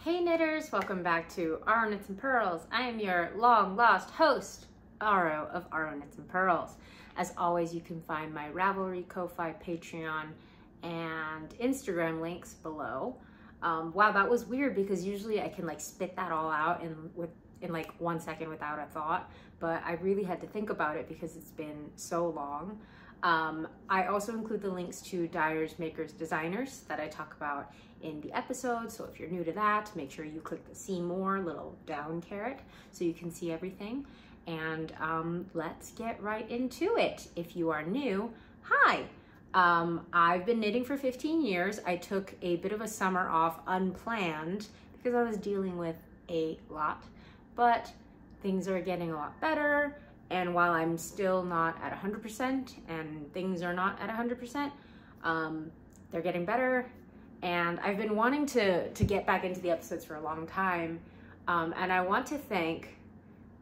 Hey knitters, welcome back to Aro Knits and Purls. I am your long lost host, Aro of Aro Knits and Purls. As always, you can find my Ravelry, Ko-Fi, Patreon, and Instagram links below. Wow, that was weird because usually I can like spit that all out in like 1 second without a thought, but I really had to think about it because it's been so long. I also include the links to dyers, makers, designers that I talk about in the episode. So if you're new to that, make sure you click the see more little down caret so you can see everything. And let's get right into it. If you are new, hi. I've been knitting for 15 years. I took a bit of a summer off unplanned because I was dealing with a lot, but things are getting a lot better. And while I'm still not at 100% and things are not at 100%, they're getting better. And I've been wanting to get back into the episodes for a long time. And I want to thank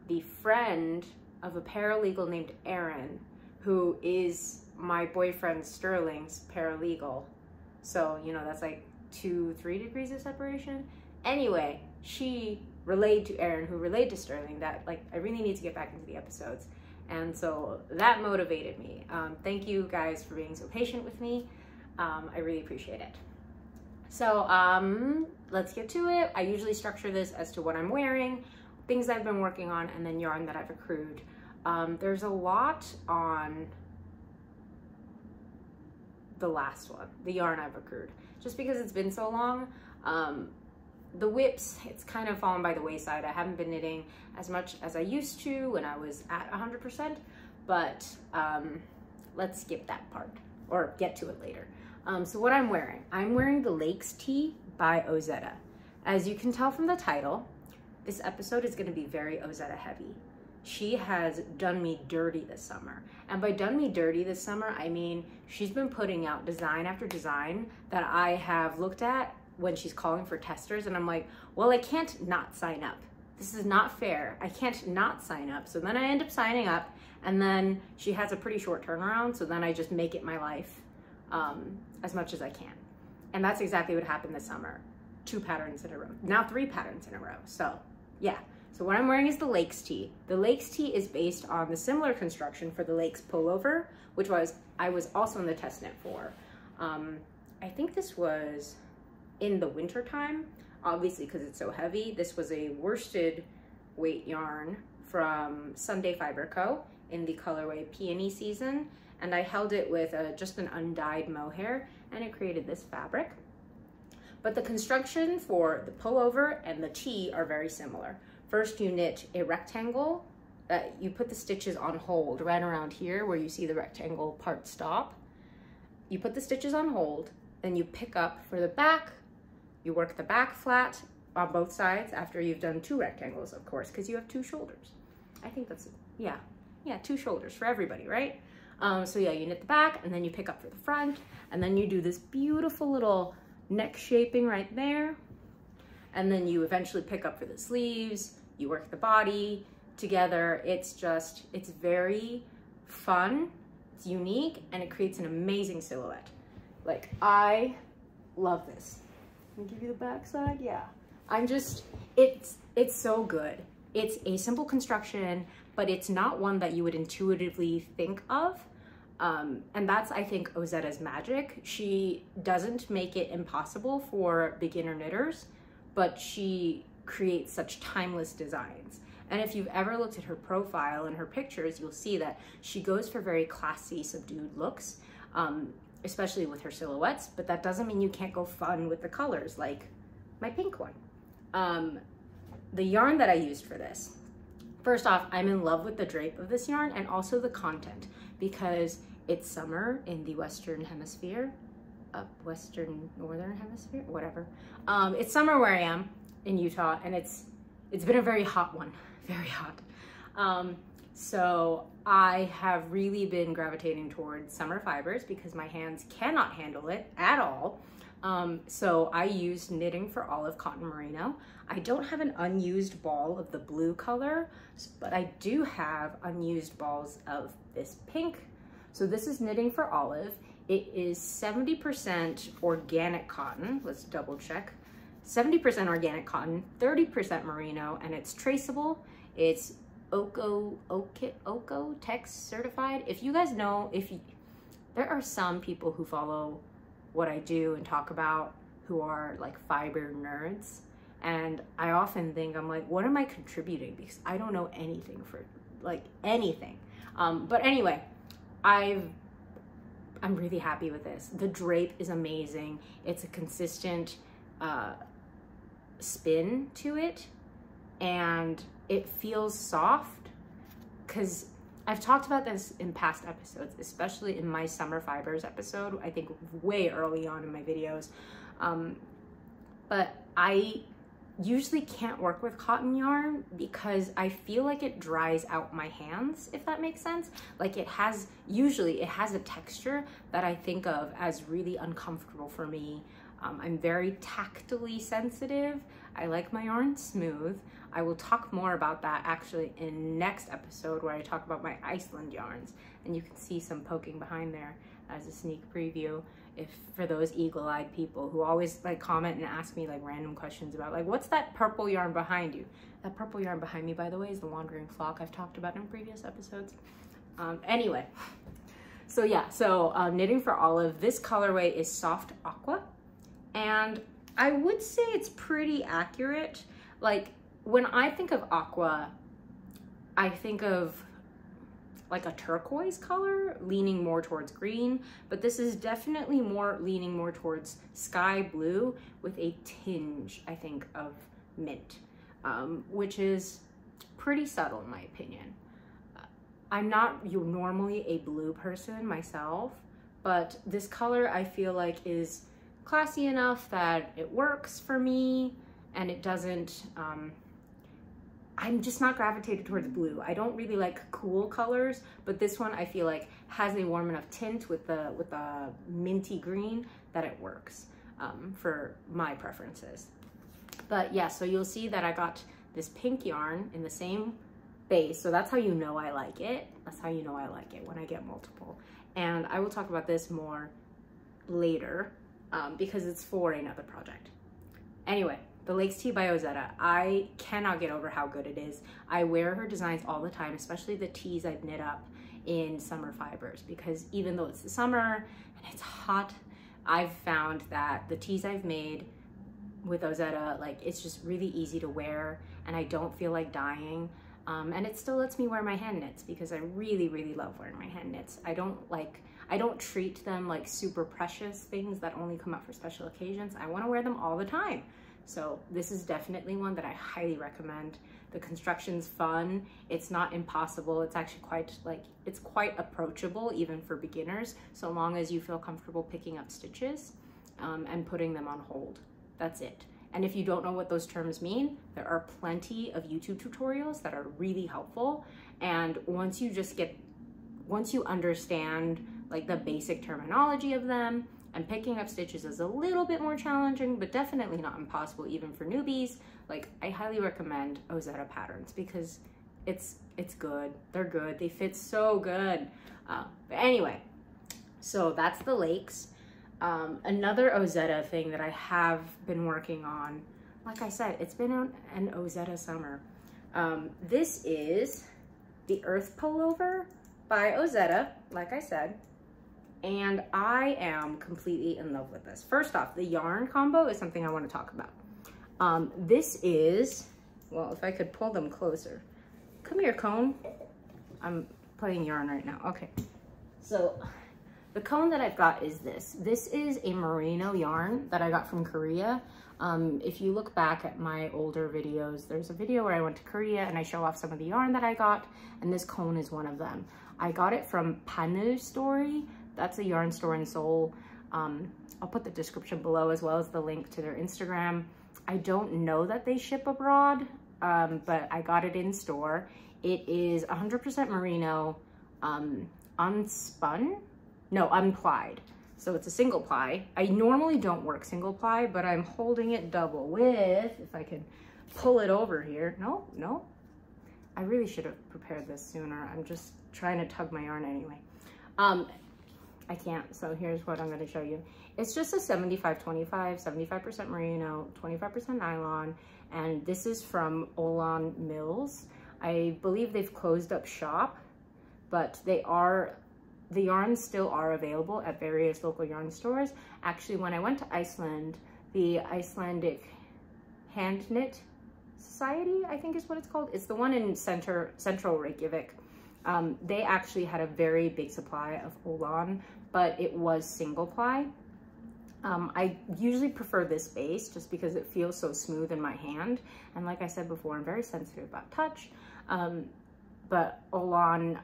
the friend of a paralegal named Aaron, who is my boyfriend Sterling's paralegal. So, you know, that's like 2-3 degrees of separation. Anyway, she relayed to Aaron, who relayed to Sterling, that like I really need to get back into the episodes. And so that motivated me. Thank you guys for being so patient with me. I really appreciate it. So let's get to it. I usually structure this as to what I'm wearing, things I've been working on, and then yarn that I've accrued. There's a lot on the last one, the yarn I've accrued, just because it's been so long. The whips, it's kind of fallen by the wayside. I haven't been knitting as much as I used to when I was at 100%, but let's skip that part or get to it later. So what I'm wearing the Lakes Tee by Ozetta. As you can tell from the title, this episode is going to be very Ozetta heavy. She has done me dirty this summer. And by done me dirty this summer, I mean she's been putting out design after design that I have looked at when she's calling for testers, and I'm like, well, I can't not sign up. This is not fair. I can't not sign up. So then I end up signing up, and then she has a pretty short turnaround, so then I just make it my life as much as I can. And that's exactly what happened this summer. 2 patterns in a row. Now 3 patterns in a row. So yeah. So what I'm wearing is the Lakes Tee. The Lakes Tee is based on the similar construction for the Lakes Pullover, which I was also in the test knit for. I think this was in the winter time, obviously because it's so heavy. This was a worsted weight yarn from Sunday Fiber Co. in the colorway Peony Season, and I held it with just an undyed mohair, and it created this fabric. But the construction for the pullover and the tee are very similar. First, you knit a rectangle. You put the stitches on hold right around here where you see the rectangle part stop. You put the stitches on hold, then you pick up for the back. You work the back flat on both sides after you've done 2 rectangles, of course, because you have 2 shoulders. I think that's, yeah, 2 shoulders for everybody, right? So yeah, you knit the back and then you pick up for the front, and then you do this beautiful little neck shaping right there. And then you eventually pick up for the sleeves, you work the body together. It's very fun, it's unique, and it creates an amazing silhouette. Like, I love this. Let me give you the back side. Yeah, it's so good. It's a simple construction, but it's not one that you would intuitively think of. And that's, I think, Ozetta's magic. She doesn't make it impossible for beginner knitters, but she creates such timeless designs. And if you've ever looked at her profile and her pictures, you'll see that she goes for very classy, subdued looks. Especially with her silhouettes, but that doesn't mean you can't go fun with the colors, like my pink one. The yarn that I used for this, first off, I'm in love with the drape of this yarn and also the content, because it's summer in the Western Hemisphere, Northern Hemisphere, whatever. It's summer where I am in Utah, and it's been a very hot one, very hot. So I have really been gravitating towards summer fibers because my hands cannot handle it at all. So I used Knitting for Olive Cotton Merino. I don't have an unused ball of the blue color, but I do have unused balls of this pink. So this is Knitting for Olive. It is 70% organic cotton. Let's double check. 70% organic cotton, 30% merino, and it's traceable. It's Oko text certified. If you guys know, there are some people who follow what I do and talk about who are like fiber nerds, and I often think, I'm like, what am I contributing? Because I don't know anything for like anything. But anyway, I'm really happy with this. The drape is amazing. It's a consistent spin to it, and it feels soft, because I've talked about this in past episodes, especially in my summer fibers episode, I think way early on in my videos. But I usually can't work with cotton yarn because I feel like it dries out my hands, if that makes sense. Like usually it has a texture that I think of as really uncomfortable for me. I'm very tactily sensitive. I like my yarn smooth. I will talk more about that actually in next episode, where I talk about my Iceland yarns, and you can see some poking behind there as a sneak preview. If for those eagle-eyed people who always like comment and ask me like random questions about like, what's that purple yarn behind you? That purple yarn behind me, by the way, is the Wandering Flock I've talked about in previous episodes. Anyway, so yeah, knitting for Olive, this colorway is soft aqua, and I would say it's pretty accurate. Like, when I think of aqua, I think of like a turquoise color leaning more towards green, but this is definitely leaning more towards sky blue with a tinge, I think, of mint, which is pretty subtle in my opinion. I'm not normally a blue person myself, but this color I feel like is classy enough that it works for me, and it doesn't, I'm just not gravitated towards blue. I don't really like cool colors, but this one I feel like has a warm enough tint with the minty green that it works for my preferences. But yeah, so you'll see that I got this pink yarn in the same base, so that's how you know I like it. That's how you know I like it, when I get multiple. And I will talk about this more later because it's for another project. Anyway, the Lakes Tee by Ozetta. I cannot get over how good it is. I wear her designs all the time, especially the tees I've knit up in summer fibers, because even though it's the summer and it's hot, I've found that the tees I've made with Ozetta, like, it's just really easy to wear, and I don't feel like dyeing. And it still lets me wear my hand knits, because I really, really love wearing my hand knits. I don't treat them like super precious things that only come out for special occasions. I want to wear them all the time. So this is definitely one that I highly recommend. The construction's fun. It's not impossible. It's actually quite approachable even for beginners, so long as you feel comfortable picking up stitches and putting them on hold. That's it. And if you don't know what those terms mean, there are plenty of YouTube tutorials that are really helpful. And once you understand like the basic terminology of them, and picking up stitches is a little bit more challenging, but definitely not impossible even for newbies. Like, I highly recommend Ozetta patterns because it's good. They're good. They fit so good. But anyway, so that's the Lakes. Another Ozetta thing that I have been working on, like I said, it's been an Ozetta summer. This is the Earth Pullover by Ozetta, like I said. And I am completely in love with this. First off, the yarn combo is something I want to talk about. This is, well, if I could pull them closer. Come here, cone. I'm playing yarn right now. Okay. So the cone that I've got is this. This is a merino yarn that I got from Korea. If you look back at my older videos, there's a video where I went to Korea and I show off some of the yarn that I got, and this cone is one of them. I got it from Banul Story. That's a yarn store in Seoul. I'll put the description below as well as the link to their Instagram. I don't know that they ship abroad, but I got it in store. It is 100% merino, unspun? No, unplied. So it's a single ply. I normally don't work single ply, but I'm holding it double with, if I can pull it over here. No. I really should have prepared this sooner. I'm just trying to tug my yarn anyway. I can't, so here's what I'm going to show you. It's just a 75-25, 75% merino, 25% nylon, and this is from Olann Mills. I believe they've closed up shop, but the yarns still are available at various local yarn stores. Actually, when I went to Iceland, the Icelandic Hand Knit Society, I think is what it's called. It's the one in central Reykjavik. They actually had a very big supply of Olann, but it was single ply. I usually prefer this base just because it feels so smooth in my hand. And like I said before, I'm very sensitive about touch. But Olann,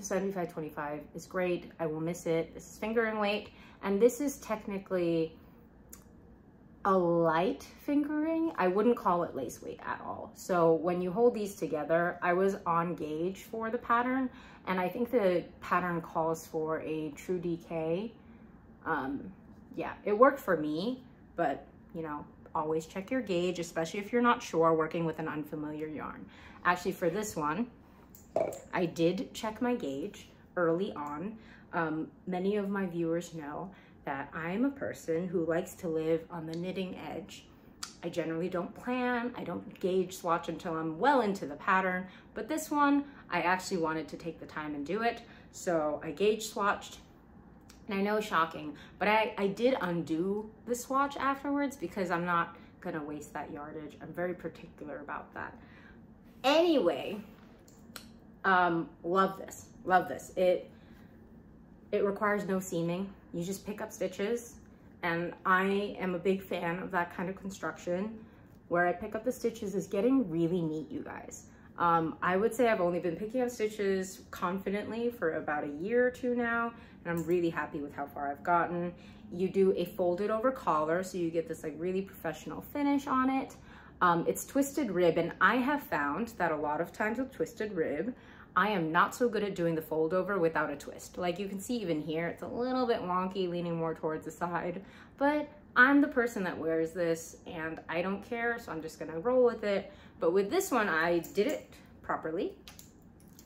75-25 is great. I will miss it. This is fingering weight. And this is technically a light fingering. I wouldn't call it lace weight at all. So when you hold these together, I was on gauge for the pattern, and I think the pattern calls for a true DK. Yeah, it worked for me, but you know, always check your gauge, especially if you're not sure working with an unfamiliar yarn. Actually, for this one, I did check my gauge early on. Many of my viewers know that I'm a person who likes to live on the knitting edge. I generally don't plan, I don't gauge swatch until I'm well into the pattern, but this one, I actually wanted to take the time and do it. So I gauge swatched, and I know, shocking, but I did undo the swatch afterwards because I'm not gonna waste that yardage. I'm very particular about that. Anyway, love this, love this. It requires no seaming. You just pick up stitches, and I am a big fan of that kind of construction. Where I pick up the stitches is getting really neat, you guys. I would say I've only been picking up stitches confidently for about a year or two now, and I'm really happy with how far I've gotten. You do a folded over collar, so you get this like really professional finish on it. It's twisted rib, and I have found that a lot of times with twisted rib, I am not so good at doing the fold over without a twist. Like you can see even here, it's a little bit wonky, leaning more towards the side, but I'm the person that wears this and I don't care, so I'm just gonna roll with it. But with this one, I did it properly.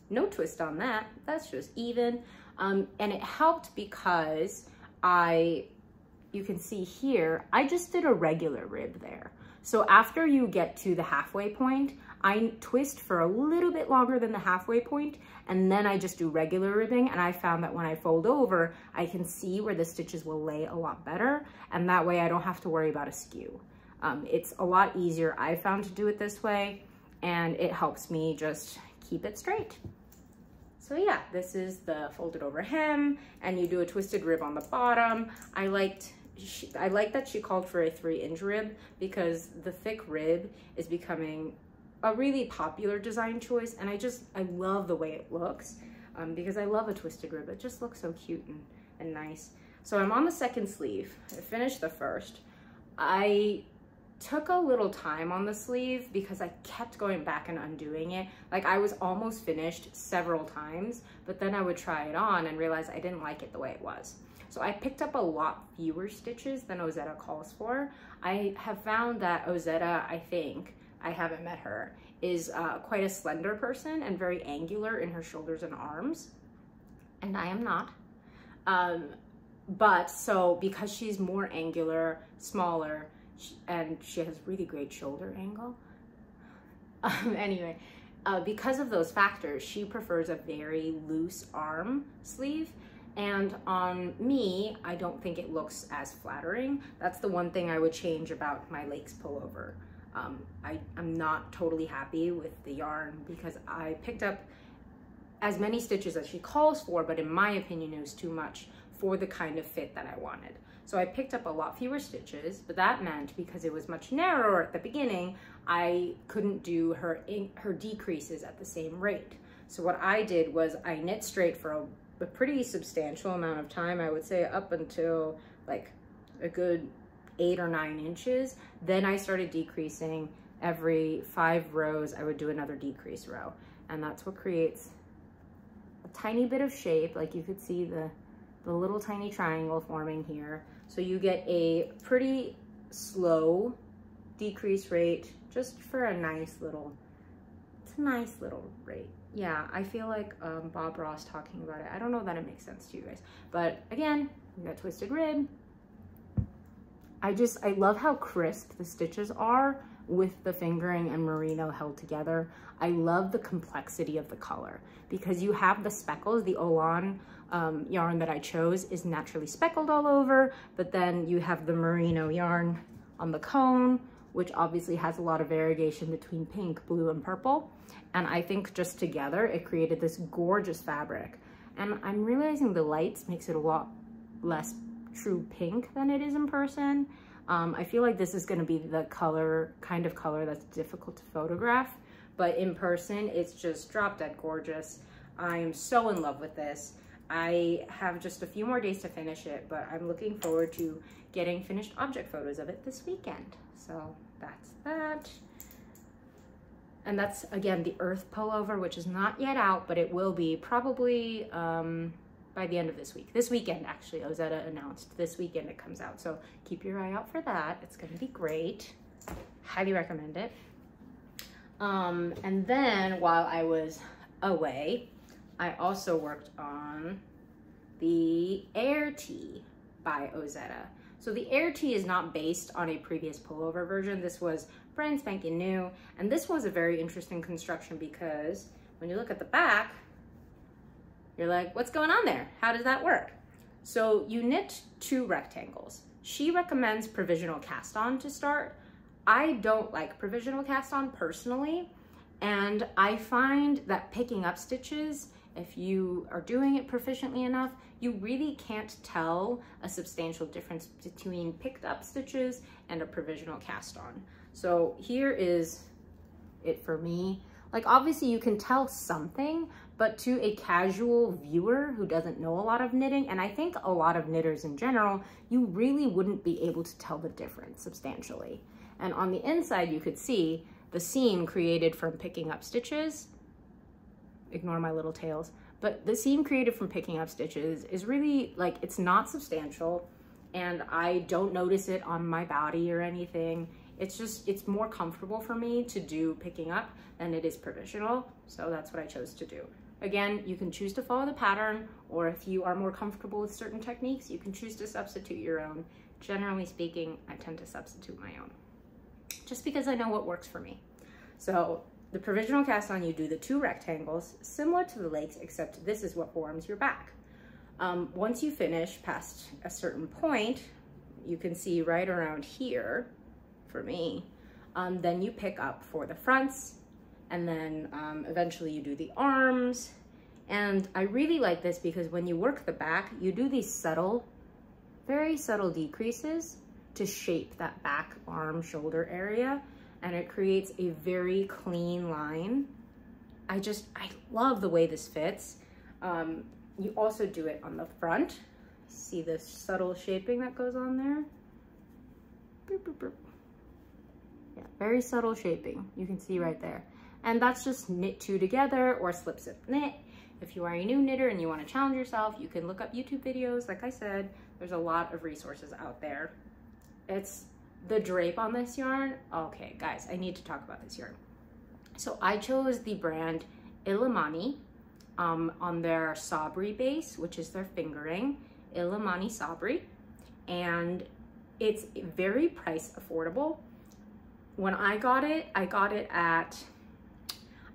No twist on that, that's just even. And it helped because you can see here, I just did a regular rib there. So after you get to the halfway point, I twist for a little bit longer than the halfway point, and then I just do regular ribbing, and I found that when I fold over, I can see where the stitches will lay a lot better, and that way I don't have to worry about a skew. It's a lot easier, I found, to do it this way, and it helps me just keep it straight. So yeah, this is the folded over hem, and you do a twisted rib on the bottom. I like that she called for a 3-inch rib because the thick rib is becoming a really popular design choice, and I love the way it looks because I love a twisted rib. It just looks so cute and nice. So I'm on the second sleeve. I finished the first. I took a little time on the sleeve because I kept going back and undoing it. Like I was almost finished several times, but then I would try it on and realize I didn't like it the way it was. So I picked up a lot fewer stitches than Ozetta calls for. I have found that Ozetta, I haven't met her, is quite a slender person and very angular in her shoulders and arms, and I am not. But so because she's more angular, smaller, and she has really great shoulder angle, anyway, because of those factors, she prefers a very loose arm sleeve. And on me, I don't think it looks as flattering. That's the one thing I would change about my Lakes pullover. I'm not totally happy with the yarn because I picked up as many stitches as she calls for, but in my opinion, it was too much for the kind of fit that I wanted. So I picked up a lot fewer stitches, but that meant because it was much narrower at the beginning, I couldn't do her decreases at the same rate. So what I did was I knit straight for a pretty substantial amount of time, I would say up until like a good 8 or 9 inches. Then I started decreasing. Every 5 rows I would do another decrease row, and that's what creates a tiny bit of shape. Like you could see the little tiny triangle forming here. So you get a pretty slow decrease rate just for a nice little rate. Yeah, I feel like Bob Ross talking about it. I don't know that it makes sense to you guys, but again, you got twisted rib, I love how crisp the stitches are with the fingering and merino held together. I love the complexity of the color because you have the speckles. The Olann yarn that I chose is naturally speckled all over, but then you have the merino yarn on the cone, which obviously has a lot of variegation between pink, blue, and purple. And I think just together, it created this gorgeous fabric. And I'm realizing the lights makes it a lot less true pink than it is in person. I feel like this is gonna be the kind of color that's difficult to photograph, but in person, it's just drop dead gorgeous. I am so in love with this. I have just a few more days to finish it, but I'm looking forward to getting finished object photos of it this weekend. So that's that. And that's, again, the Earth Pullover, which is not yet out, but it will be probably by the end of this week. This weekend, actually, Ozetta announced this weekend it comes out. So keep your eye out for that. It's gonna be great. Highly recommend it. And then while I was away, I also worked on the Air Tee by Ozetta. So the Air Tee is not based on a previous pullover version. This was brand spanking new. And this was a very interesting construction because when you look at the back, you're like, what's going on there? How does that work? So you knit 2 rectangles. She recommends provisional cast on to start. I don't like provisional cast on personally. And I find that picking up stitches, if you are doing it proficiently enough, you really can't tell a substantial difference between picked up stitches and a provisional cast on. So here is it for me. Like obviously you can tell something, but to a casual viewer who doesn't know a lot of knitting, and I think a lot of knitters in general, you really wouldn't be able to tell the difference substantially. And on the inside, you could see the seam created from picking up stitches. Ignore my little tails. But the seam created from picking up stitches is really like, it's not substantial and I don't notice it on my body or anything. It's just, it's more comfortable for me to do picking up than it is provisional. So that's what I chose to do. Again, you can choose to follow the pattern, or if you are more comfortable with certain techniques, you can choose to substitute your own. Generally speaking, I tend to substitute my own, just because I know what works for me. So the provisional cast on, you do the 2 rectangles, similar to the legs, except this is what forms your back. Once you finish past a certain point, you can see right around here, for me, then you pick up for the fronts, and then eventually you do the arms. And I really like this because when you work the back, you do these subtle, very subtle decreases to shape that back, arm, shoulder area, and it creates a very clean line. I love the way this fits. You also do it on the front. See the subtle shaping that goes on there? Boop, boop, boop. Yeah, very subtle shaping. You can see right there. And that's just knit 2 together or slip slip knit. If you are a new knitter and you want to challenge yourself, you can look up YouTube videos. Like I said, there's a lot of resources out there. It's the drape on this yarn. Okay, guys, I need to talk about this yarn. So I chose the brand Illimani on their Sabri base, which is their fingering, Illimani Sabri. And it's very price affordable. When I got it at,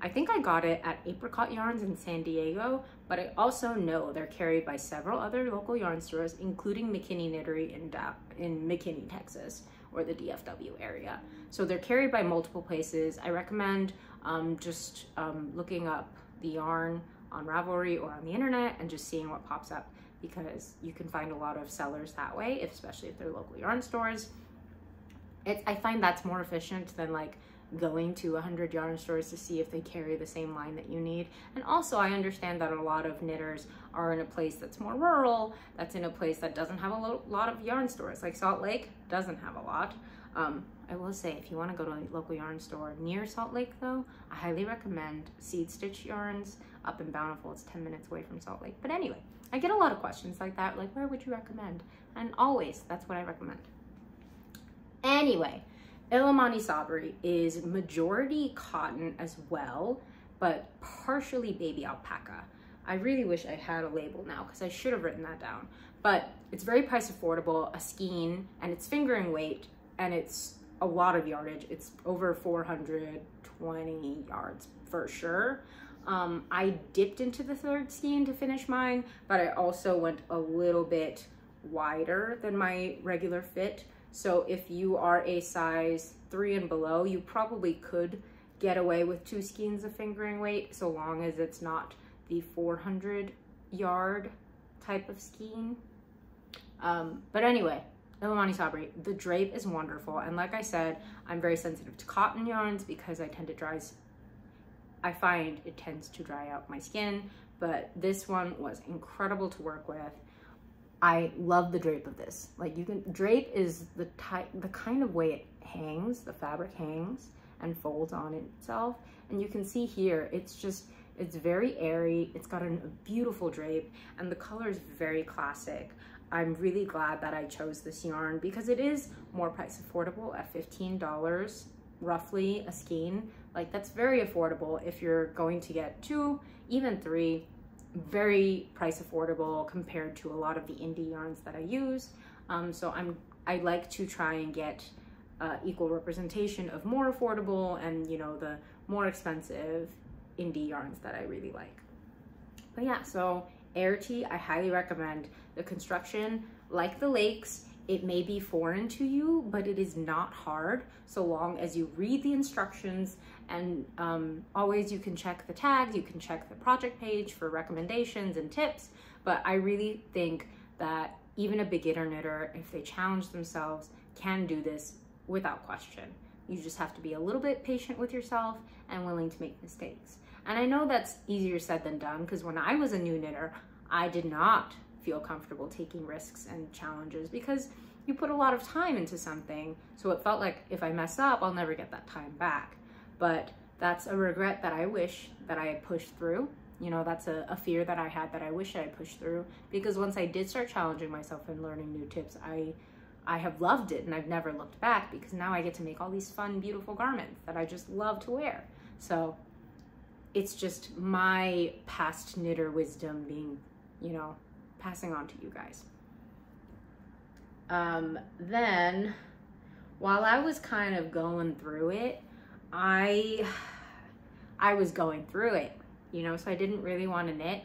I think I got it at Apricot Yarns in San Diego, but I also know they're carried by several other local yarn stores, including McKinney Knittery in McKinney, Texas, or the DFW area. So they're carried by multiple places. I recommend just looking up the yarn on Ravelry or on the internet and just seeing what pops up, because you can find a lot of sellers that way, especially if they're local yarn stores. I find that's more efficient than like going to 100 yarn stores to see if they carry the same line that you need. And also I understand that a lot of knitters are in a place that's more rural, that's in a place that doesn't have a lot of yarn stores. Like Salt Lake doesn't have a lot. I will say, if you want to go to a local yarn store near Salt Lake though, I highly recommend Seed Stitch Yarns up in Bountiful. It's 10 minutes away from Salt Lake. But anyway, I get a lot of questions like that, like where would you recommend? And always, that's what I recommend. Anyway, Illimani Sabri is majority cotton as well, but partially baby alpaca. I really wish I had a label now because I should have written that down. but it's very price affordable, a skein, and it's fingering weight, and it's a lot of yardage. It's over 420 yards for sure. I dipped into the third skein to finish mine, but I also went a little bit wider than my regular fit. So if you are a size 3 and below, you probably could get away with 2 skeins of fingering weight, so long as it's not the 400 yard type of skein. But anyway, Illimani Sabri, the drape is wonderful. And like I said, I'm very sensitive to cotton yarns because I find it tends to dry out my skin, but this one was incredible to work with. I love the drape of this. Like, drape is the kind of way it hangs, the fabric hangs and folds on itself. And you can see here, it's very airy. It's got a beautiful drape, and the color is very classic. I'm really glad that I chose this yarn because it is more price affordable at $15 roughly a skein. Like, that's very affordable if you're going to get 2, even 3. Very price affordable compared to a lot of the indie yarns that I use. So I like to try and get equal representation of more affordable and, you know, the more expensive indie yarns that I really like. But yeah, so Air Tee, I highly recommend. The construction, like the lakes, it may be foreign to you, but it is not hard so long as you read the instructions, and always you can check the tags, you can check the project page for recommendations and tips. But I really think that even a beginner knitter, if they challenge themselves, can do this without question. You just have to be a little bit patient with yourself and willing to make mistakes. And I know that's easier said than done, because when I was a new knitter, I did not feel comfortable taking risks and challenges because you put a lot of time into something. So it felt like if I mess up, I'll never get that time back. But that's a regret that I wish that I had pushed through. You know, that's a fear that I had that I wish I had pushed through, because once I did start challenging myself and learning new tips, I have loved it, and I've never looked back, because now I get to make all these fun, beautiful garments that I just love to wear. So it's just my past knitter wisdom being, you know, passing on to you guys. Then while I was kind of going through it, I was going through it, you know, so I didn't really want to knit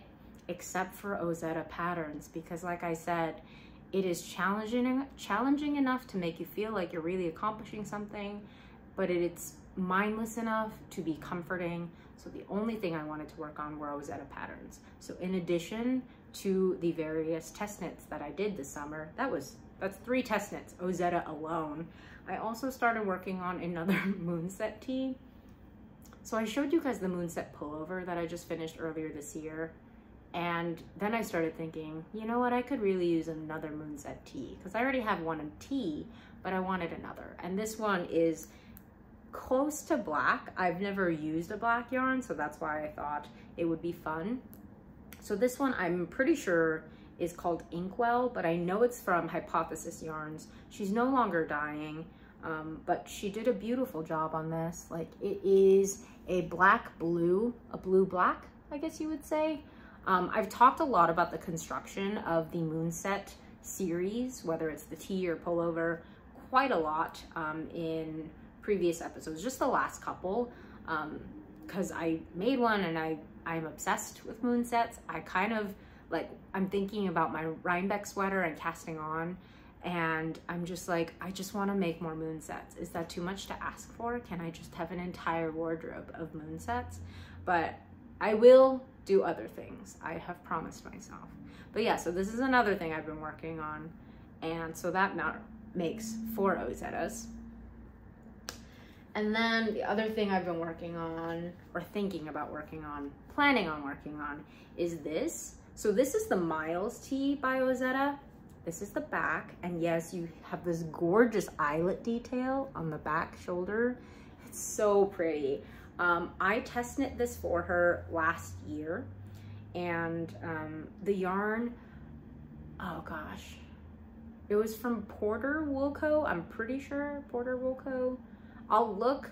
except for Ozetta patterns, because like I said, it is challenging enough to make you feel like you're really accomplishing something, but it's mindless enough to be comforting. So the only thing I wanted to work on were Ozetta patterns. So in addition to the various test knits that I did this summer, that's 3 test knits, Ozetta alone, I also started working on another moonset tee. So I showed you guys the moonset pullover that I just finished earlier this year. And then I started thinking, you know what, I could really use another moonset tee, because I already have one in tee, but I wanted another. And this one is close to black. I've never used a black yarn, so that's why I thought it would be fun. So this one I'm pretty sure is called Inkwell, but I know it's from Hypothesis Yarns. She's no longer dyeing, but she did a beautiful job on this. Like, it is a blue-black, I guess you would say. I've talked a lot about the construction of the Moonset series, whether it's the tee or pullover, quite a lot in previous episodes, just the last couple, because I made one and I'm obsessed with moonsets. I kind of like, I'm thinking about my Rhinebeck sweater and casting on, and I'm just like, I just want to make more moonsets. Is that too much to ask for? Can I just have an entire wardrobe of moonsets? But I will do other things. I have promised myself. But yeah, so this is another thing I've been working on, and so that makes 4 Ozettas. And then the other thing I've been working on, or thinking about working on, planning on working on, is this. So this is the Miles tee by Ozetta. This is the back, and yes, you have this gorgeous eyelet detail on the back shoulder. It's so pretty. I test knit this for her last year, and the yarn, oh gosh, it was from Porter Wool Co. I'm pretty sure, Porter Wool Co. I'll look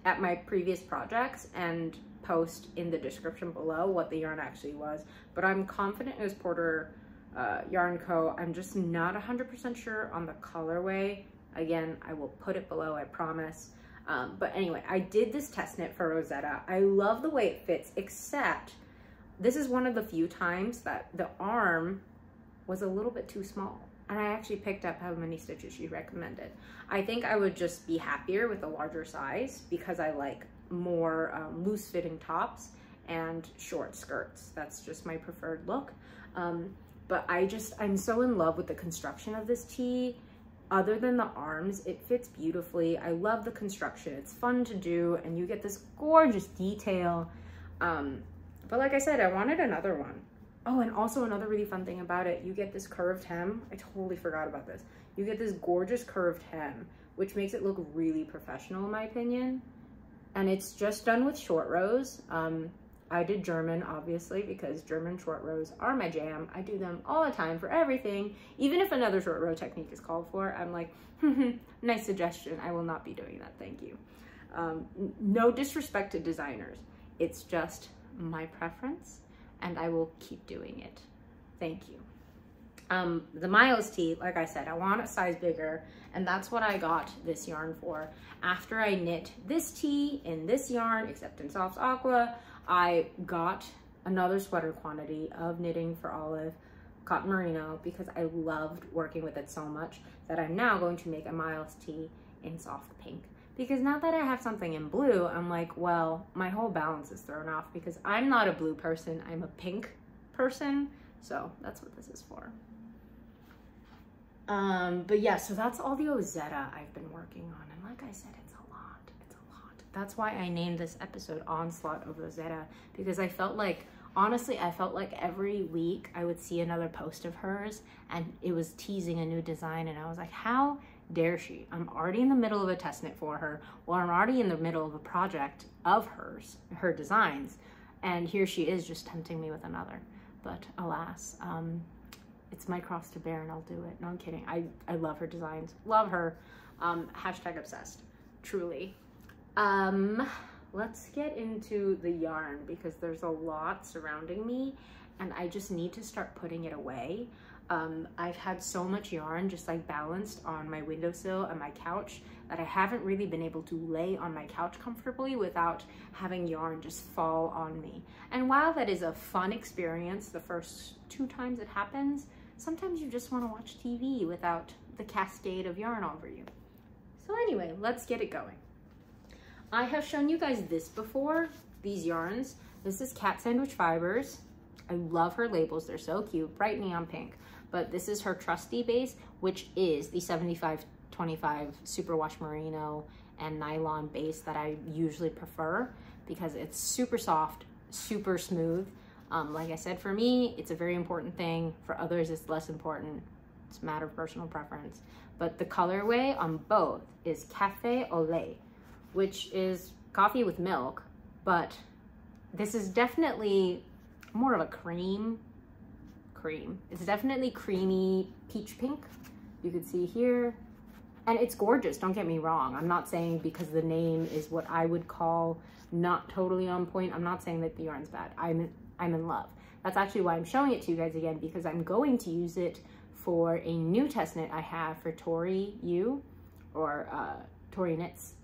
at my previous projects and post in the description below what the yarn actually was, but I'm confident it was Porter Yarn Co. I'm just not 100% sure on the colorway. Again, I will put it below, I promise. But anyway, I did this test knit for Ozetta. I love the way it fits, except this is one of the few times that the arm was a little bit too small. And I actually picked up how many stitches she recommended. I think I would just be happier with a larger size because I like more loose fitting tops and short skirts. That's just my preferred look. But I'm so in love with the construction of this tee. Other than the arms, it fits beautifully. I love the construction. It's fun to do and you get this gorgeous detail. But like I said, I wanted another one. Oh, and also another really fun thing about it, you get this curved hem. I totally forgot about this. You get this gorgeous curved hem, which makes it look really professional in my opinion. And it's just done with short rows. I did German, obviously, because German short rows are my jam. I do them all the time for everything. Even if another short row technique is called for, I'm like, nice suggestion. I will not be doing that, thank you. No disrespect to designers. It's just my preference, and I will keep doing it. Thank you. The Miles tee, like I said, I want a size bigger, and that's what I got this yarn for. After I knit this tee in this yarn, except in Soft Aqua, I got another sweater quantity of knitting for Olive, cotton merino, because I loved working with it so much that I'm now going to make a Miles tee in soft pink. Because now that I have something in blue, I'm like, well, my whole balance is thrown off because I'm not a blue person, I'm a pink person. So that's what this is for. But yeah, so that's all the Ozetta I've been working on. And like I said, it's a lot. That's why I named this episode Onslaught of Ozetta, because I felt like, honestly, I felt like every week I would see another post of hers and it was teasing a new design. And I was like, how dare she? I'm already in the middle of a test knit for her, or I'm already in the middle of a project of hers, her designs. And here she is just tempting me with another. But alas, it's my cross to bear and I'll do it. No, I'm kidding. I love her designs. Love her. Hashtag obsessed. Truly. Let's get into the yarn because there's a lot surrounding me and I just need to start putting it away. I've had so much yarn just like balanced on my windowsill and my couch that I haven't really been able to lay on my couch comfortably without having yarn just fall on me. And while that is a fun experience the first 2 times it happens, sometimes you just want to watch TV without the cascade of yarn over you. So anyway, let's get it going. I have shown you guys this before, these yarns. This is Cat Sandwich Fibers. I love her labels, they're so cute, bright neon pink. But this is her trusty base, which is the 75-25 superwash merino and nylon base that I usually prefer because it's super soft, super smooth. Like I said, for me, it's a very important thing. For others, it's less important. It's a matter of personal preference. But the colorway on both is Café au lait, which is coffee with milk, but this is definitely more of a cream. It's definitely creamy peach pink. You can see here, and it's gorgeous, don't get me wrong. I'm not saying because the name is what I would call not totally on point. I'm not saying that the yarn's bad. I'm in love. That's actually why I'm showing it to you guys again, because I'm going to use it for a new test knit I have for Tori U, or Tori Knits.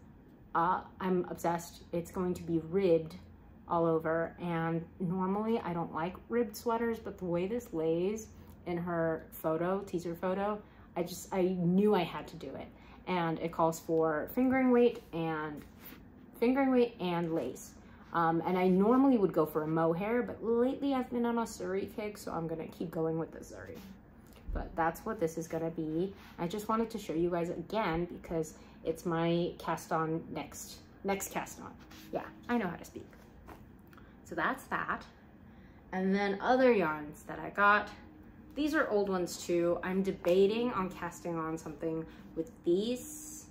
I'm obsessed. It's going to be ribbed all over, and normally I don't like ribbed sweaters, but the way this lays in her photo, teaser photo, I knew I had to do it. And it calls for fingering weight and lace. And I normally would go for a mohair, but lately I've been on a Surrey kick, so I'm gonna keep going with the Surrey. But that's what this is gonna be. I just wanted to show you guys again because it's my cast on next cast on. Yeah, I know how to speak. So that's that. And then other yarns that I got. These are old ones too. I'm debating on casting on something with these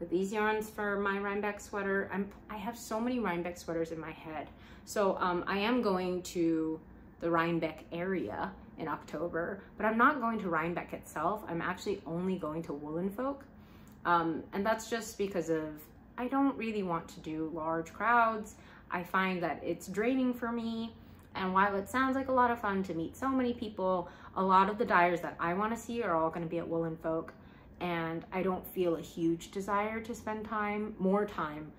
yarns for my Rhinebeck sweater. I have so many Rhinebeck sweaters in my head. So I am going to the Rhinebeck area in October, but I'm not going to Rhinebeck itself. I'm actually only going to Woolen Folk. And that's just because I don't really want to do large crowds. I find that it's draining for me. And while it sounds like a lot of fun to meet so many people, a lot of the dyers that I want to see are all going to be at Wool'n Folk, and I don't feel a huge desire to spend more time,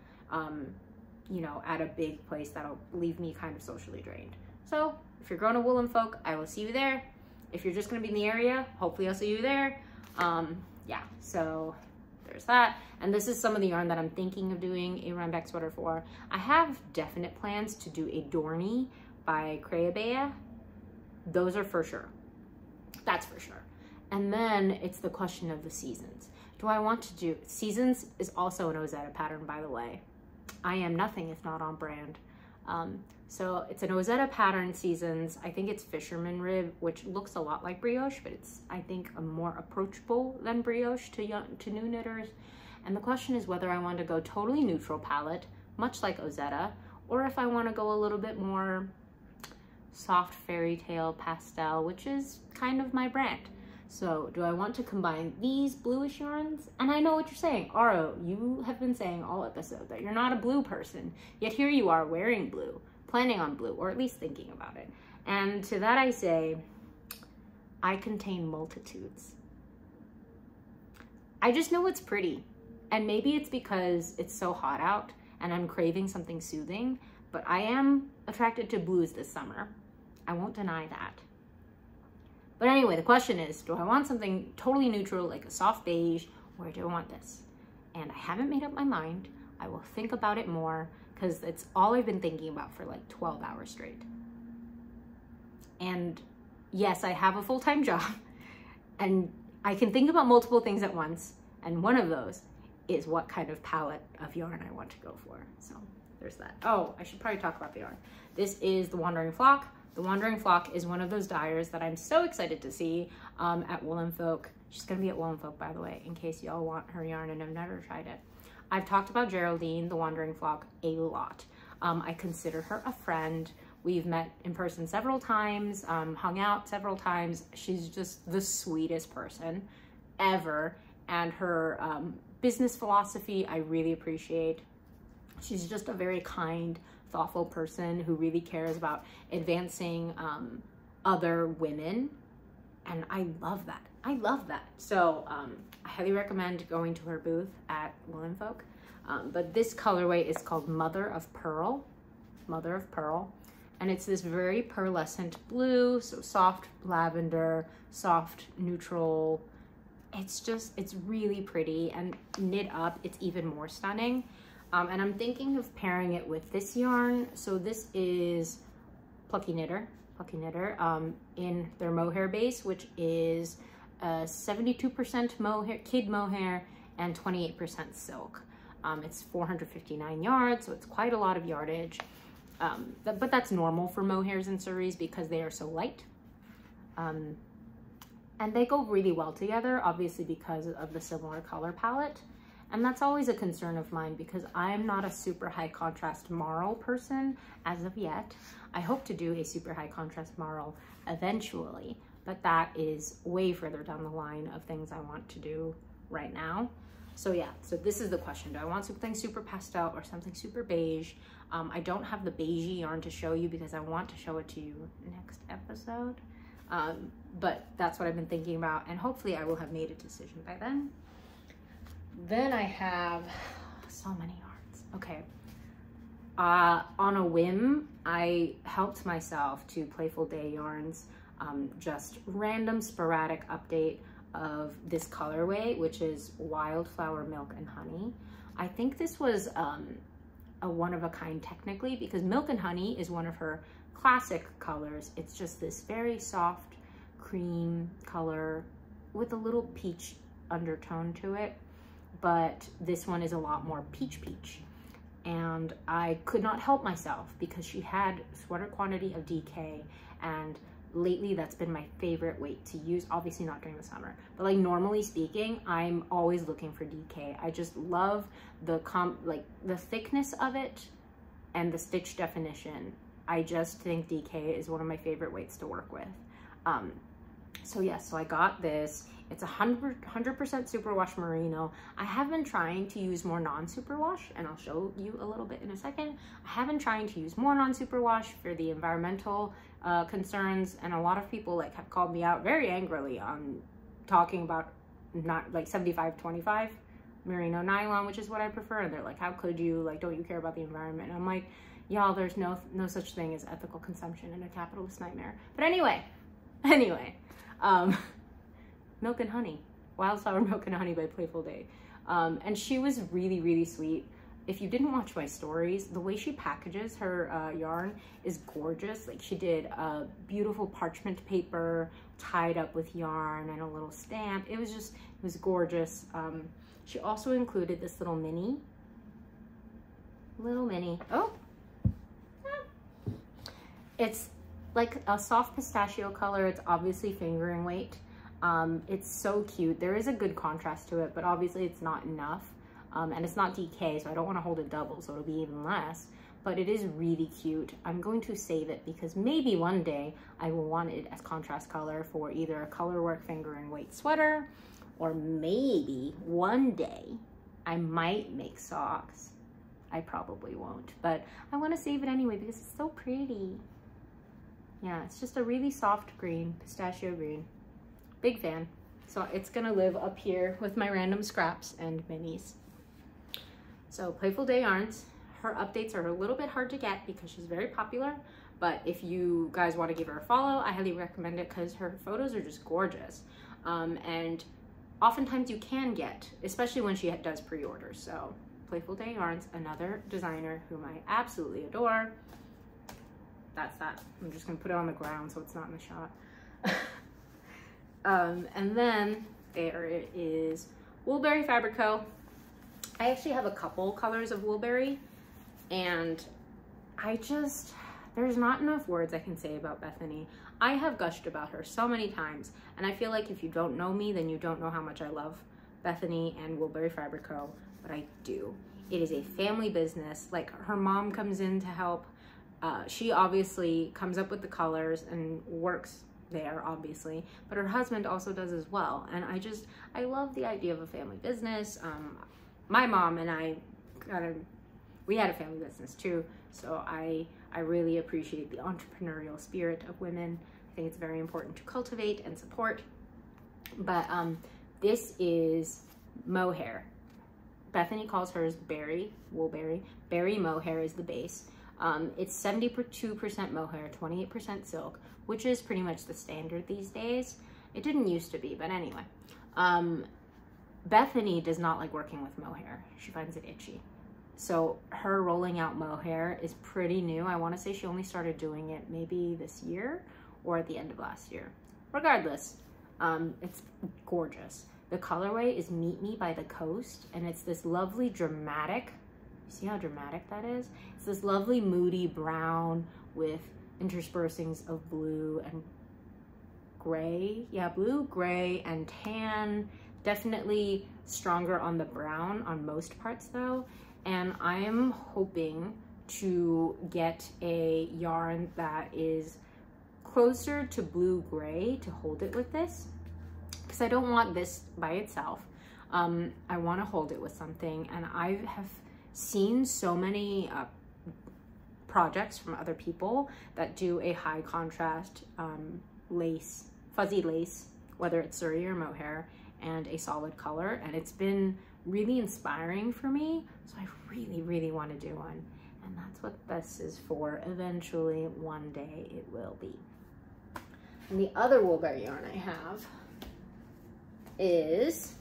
you know, at a big place that'll leave me kind of socially drained. So if you're going to Wool'n Folk, I will see you there. If you're just going to be in the area, hopefully I'll see you there. Yeah, so there's that. And this is some of the yarn that I'm thinking of doing a run-back sweater for. I have definite plans to do a Dorney by Creabea. Those are for sure. That's for sure. And then it's the question of the seasons. Do I want to do, seasons is also an Ozetta pattern, by the way. I am nothing if not on brand. So it's an Ozetta pattern, seasons. I think it's fisherman rib, which looks a lot like brioche, but it's, I think, a more approachable than brioche to new knitters. And the question is whether I want to go totally neutral palette, much like Ozetta, or if I want to go a little bit more soft fairy tale pastel, which is kind of my brand. So do I want to combine these bluish yarns? And I know what you're saying. Aro, you have been saying all episode that you're not a blue person, yet here you are wearing blue, planning on blue, or at least thinking about it. And to that I say, I contain multitudes. I just know it's pretty. And maybe it's because it's so hot out and I'm craving something soothing, but I am attracted to blues this summer. I won't deny that. But anyway, the question is, do I want something totally neutral, like a soft beige, or do I want this? And I haven't made up my mind. I will think about it more, because it's all I've been thinking about for like 12 hours straight. And yes, I have a full-time job, and I can think about multiple things at once, and one of those is what kind of palette of yarn I want to go for. So there's that. Oh, I should probably talk about the yarn. This is the Wandering Flock. The Wandering Flock is one of those dyers that I'm so excited to see at Wool'n Folk. She's gonna be at Wool'n Folk, by the way, in case y'all want her yarn and have never tried it. I've talked about Geraldine, the Wandering Flock, a lot. I consider her a friend. We've met in person several times, hung out several times. She's just the sweetest person ever. And her business philosophy, I really appreciate. She's just a very kind, thoughtful person who really cares about advancing other women, and I love that. I love that. So I highly recommend going to her booth at Wool'n Folk. But this colorway is called Mother of Pearl, and it's this very pearlescent blue, so soft lavender, soft neutral. It's really pretty, and knit up, it's even more stunning. And I'm thinking of pairing it with this yarn. So this is Plucky Knitter in their mohair base, which is 72% mohair, kid mohair, and 28% silk. It's 459 yards, so it's quite a lot of yardage. But that's normal for mohairs and suris because they are so light. And they go really well together, obviously because of the similar color palette. And that's always a concern of mine because I'm not a super high contrast marl person as of yet. I hope to do a super high contrast marl eventually, but that is way further down the line of things I want to do right now. So yeah, so this is the question. Do I want something super pastel or something super beige? I don't have the beigey yarn to show you because I want to show it to you next episode. But that's what I've been thinking about, and hopefully I will have made a decision by then. Then I have so many yarns. Okay. On a whim, I helped myself to Playful Day Yarns, just random sporadic update of this colorway, which is Wildflower Milk and Honey. I think this was a one of a kind technically because Milk and Honey is one of her classic colors. It's just this very soft cream color with a little peach undertone to it. But this one is a lot more peach. And I could not help myself because she had sweater quantity of DK, and lately that's been my favorite weight to use, obviously not during the summer, but like normally speaking, I'm always looking for DK. I just love the thickness of it and the stitch definition. I just think DK is one of my favorite weights to work with. So yes, so I got this. It's 100% superwash merino. I have been trying to use more non-superwash, and I'll show you a little bit in a second. I have been trying to use more non-superwash for the environmental concerns, and a lot of people like have called me out very angrily on talking about not like 75-25 merino nylon, which is what I prefer, and they're like, how could you, like, don't you care about the environment? And I'm like, y'all, there's no such thing as ethical consumption in a capitalist nightmare. But anyway, Milk and Honey, Wildflower Milk and Honey by Playful Day. And she was really, really sweet. If you didn't watch my stories, the way she packages her yarn is gorgeous. Like, she did a beautiful parchment paper tied up with yarn and a little stamp. It was gorgeous. She also included this little mini. Oh, it's like a soft pistachio color. It's obviously fingering weight. It's so cute. There is a good contrast to it, but obviously it's not enough. And it's not DK, so I don't want to hold it double, so it'll be even less. But it is really cute. I'm going to save it because maybe one day I will want it as contrast color for either a colorwork fingering weight sweater, or maybe one day I might make socks. I probably won't, but I want to save it anyway because it's so pretty. Yeah, it's just a really soft green, pistachio green. Big fan. So it's gonna live up here with my random scraps and minis. So Playful Day Yarns, her updates are a little bit hard to get because she's very popular, but if you guys want to give her a follow, I highly recommend it because her photos are just gorgeous. And oftentimes you can get, especially when she does pre-orders. So Playful Day Yarns, another designer whom I absolutely adore. That's that. I'm just gonna put it on the ground so it's not in the shot. And then there it is, Woolberry Fiber Co. I actually have a couple colors of Woolberry, and there's not enough words I can say about Bethany. I have gushed about her so many times, and I feel like if you don't know me, then you don't know how much I love Bethany and Woolberry Fiber Co. But I do. It is a family business. Like, her mom comes in to help. She obviously comes up with the colors and works there, obviously, but her husband also does as well. And I love the idea of a family business. My mom and we had a family business too, so I really appreciate the entrepreneurial spirit of women. I think it's very important to cultivate and support. But this is mohair. Bethany calls hers berry, Woolberry. Berry mohair is the base. It's 72% mohair, 28% silk, which is pretty much the standard these days. It didn't used to be, but anyway. Bethany does not like working with mohair. She finds it itchy. So her rolling out mohair is pretty new. I want to say she only started doing it maybe this year or at the end of last year. Regardless, it's gorgeous. The colorway is Meet Me by the Coast, and it's this lovely dramatic, see how dramatic that is? It's this lovely moody brown with interspersings of blue and gray. Yeah, blue, gray, and tan. Definitely stronger on the brown on most parts though. And I am hoping to get a yarn that is closer to blue-gray to hold it with this, because I don't want this by itself. I want to hold it with something, and I have seen so many projects from other people that do a high contrast lace, fuzzy lace, whether it's Surrey or mohair, and a solid color, and it's been really inspiring for me. So I really, really want to do one, and that's what this is for. Eventually, one day it will be. And the other Woolberry yarn I have is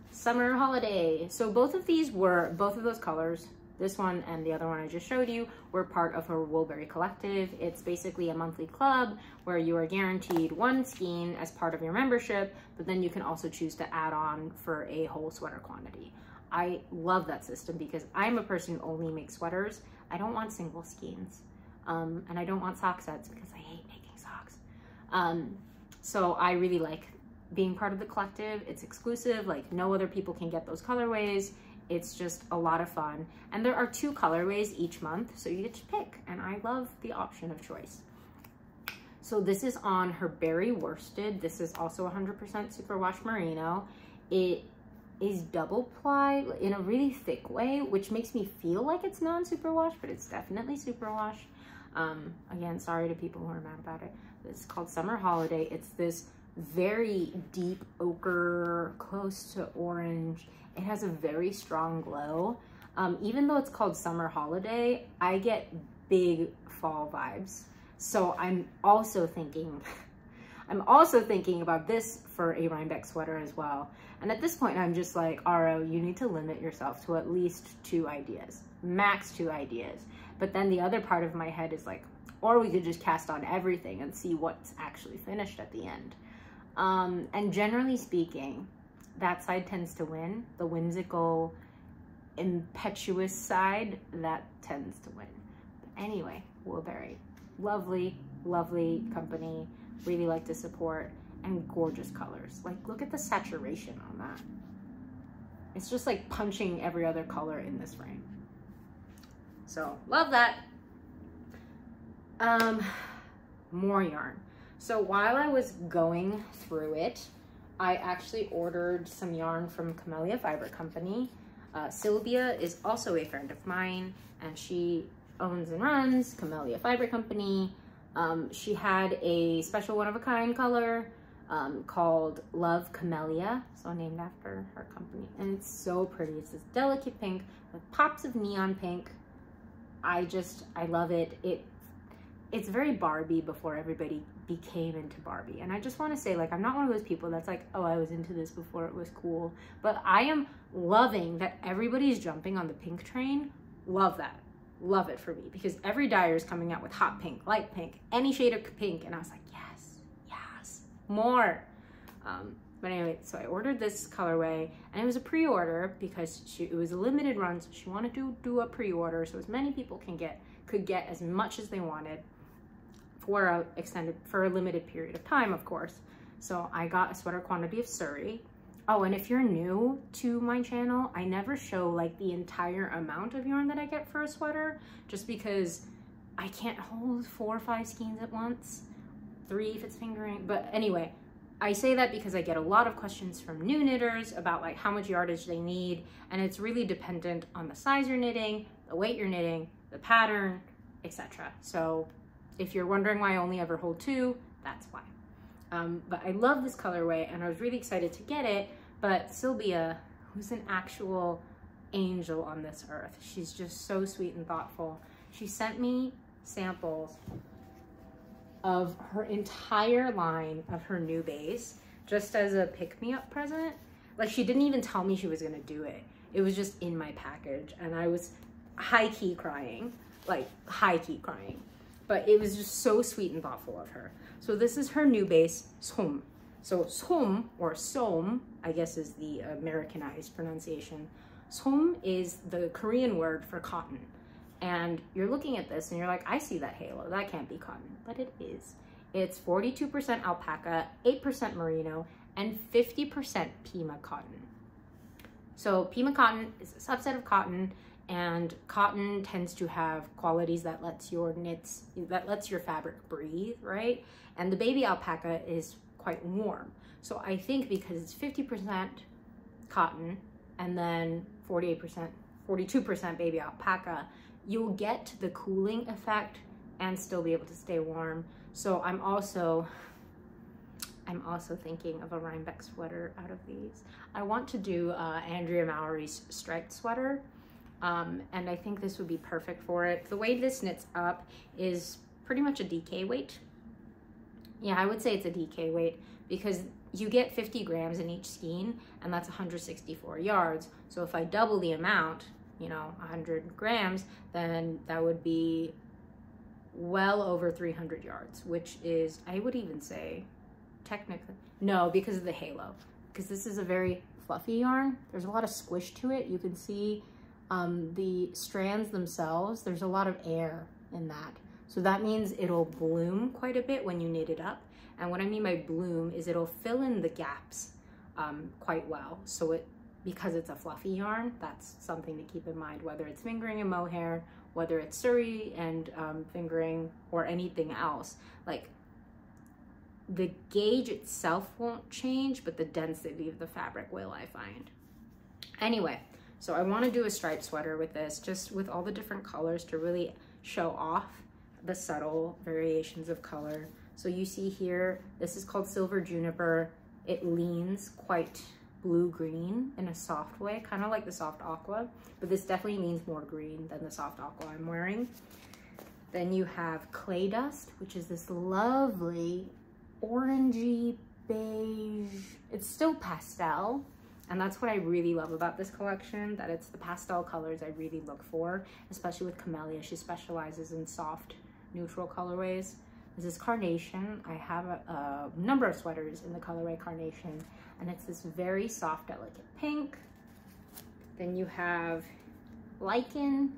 Summer Holiday. So both of those colors, this one and the other one I just showed you, were part of her Woolberry collective. It's basically a monthly club where you are guaranteed one skein as part of your membership, but then you can also choose to add on for a whole sweater quantity. I love that system because I'm a person who only makes sweaters. I don't want single skeins. And I don't want sock sets because I hate making socks. So I really like being part of the collective. It's exclusive, like no other people can get those colorways. It's just a lot of fun. And there are 2 colorways each month, so you get to pick, and I love the option of choice. So this is on her berry worsted. This is also 100% superwash merino. It is double ply in a really thick way, which makes me feel like it's non-superwash, but it's definitely superwash. Again, sorry to people who are mad about it. It's called Summer Holiday. It's this very deep ochre, close to orange. It has a very strong glow. Even though it's called Summer Holiday, I get big fall vibes. So I'm also thinking about this for a Rhinebeck sweater as well. And at this point, I'm just like, Aro, you need to limit yourself to at least 2 ideas, max 2 ideas. But then the other part of my head is like, or we could just cast on everything and see what's actually finished at the end. And generally speaking, that side tends to win. The whimsical, impetuous side, that tends to win. But anyway, Woolberry, lovely, lovely company. Really like to support, and gorgeous colors. Like, look at the saturation on that. It's just like punching every other color in this frame. So love that. More yarn. So while I was going through it, I actually ordered some yarn from Camellia Fiber Company. Sylvia is also a friend of mine, and she owns and runs Camellia Fiber Company. She had a special one-of-a-kind color called Love Camellia, so named after her company, and it's so pretty. It's this delicate pink with pops of neon pink. I love it. It's very Barbie before everybody became into Barbie. And I just want to say, like, I'm not one of those people that's like, oh, I was into this before it was cool. But I am loving that everybody's jumping on the pink train. Love that. Love it for me, because every dyer is coming out with hot pink, light pink, any shade of pink. And I was like, yes, yes, more. But anyway, so I ordered this colorway, and it was a pre-order because it was a limited run. So she wanted to do a pre-order so as many people could get as much as they wanted for a limited period of time, of course. So I got a sweater quantity of Surrey. Oh, and if you're new to my channel, I never show like the entire amount of yarn that I get for a sweater, just because I can't hold 4 or 5 skeins at once, 3 if it's fingering. But anyway, I say that because I get a lot of questions from new knitters about like how much yardage they need, and it's really dependent on the size you're knitting, the weight you're knitting, the pattern, etc. So if you're wondering why I only ever hold 2, that's why. But I love this colorway, and I was really excited to get it. But Sylvia, who's an actual angel on this earth, she's just so sweet and thoughtful. She sent me samples of her entire line of her new base, just as a pick-me-up present. Like, she didn't even tell me she was gonna do it. It was just in my package, and I was high-key crying, like high-key crying. But it was just so sweet and thoughtful of her. So this is her new base, Som. So Som, or Som, I guess is the Americanized pronunciation. Som is the Korean word for cotton. And you're looking at this and you're like, I see that halo, that can't be cotton, but it is. It's 42% alpaca, 8% merino, and 50% Pima cotton. So Pima cotton is a subset of cotton, and cotton tends to have qualities that lets your fabric breathe, right? And the baby alpaca is quite warm. So I think because it's 50% cotton and then 42% baby alpaca, you'll get the cooling effect and still be able to stay warm. So I'm also thinking of a Rhinebeck sweater out of these. I want to do Andrea Mallory's striped sweater. And I think this would be perfect for it. The way this knits up is pretty much a DK weight. Yeah, I would say it's a DK weight because you get 50 grams in each skein, and that's 164 yards. So if I double the amount, you know, 100 grams, then that would be well over 300 yards, which is, I would even say, technically, no, because of the halo. Because this is a very fluffy yarn. There's a lot of squish to it. You can see the strands themselves, there's a lot of air in that. So that means it'll bloom quite a bit when you knit it up. And what I mean by bloom is it'll fill in the gaps quite well. So because it's a fluffy yarn, that's something to keep in mind, whether it's fingering and mohair, whether it's Surrey and fingering or anything else. Like, The gauge itself won't change, but the density of the fabric will, I find. Anyway, so I want to do a striped sweater with this, just with all the different colors to really show off the subtle variations of color. So you see here, this is called Silver Juniper. It leans quite blue-green in a soft way, kind of like the soft aqua, but this definitely leans more green than the soft aqua I'm wearing. Then you have Clay Dust, which is this lovely orangey beige. It's still pastel, and that's what I really love about this collection, that it's the pastel colors I really look for, especially with Camellia. She specializes in soft, neutral colorways. This is Carnation. I have a number of sweaters in the colorway Carnation, and it's this very soft, delicate pink. Then you have Lichen.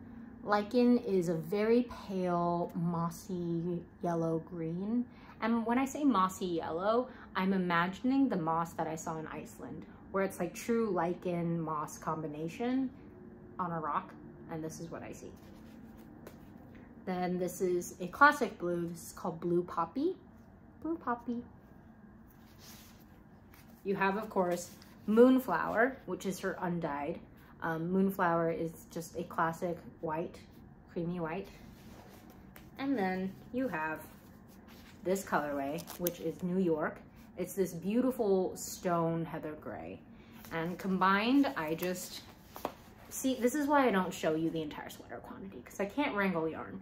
Lichen is a very pale, mossy yellow green. And when I say mossy yellow, I'm imagining the moss that I saw in Iceland, where it's like true lichen moss combination on a rock, and this is what I see. Then this is a classic blue. This is called Blue Poppy. Blue Poppy. You have, of course, Moonflower, which is her undyed. Moonflower is just a classic white, creamy white. And then you have this colorway, which is New York. It's this beautiful stone heather gray. And combined, I just, see, this is why I don't show you the entire sweater quantity, because I can't wrangle yarn.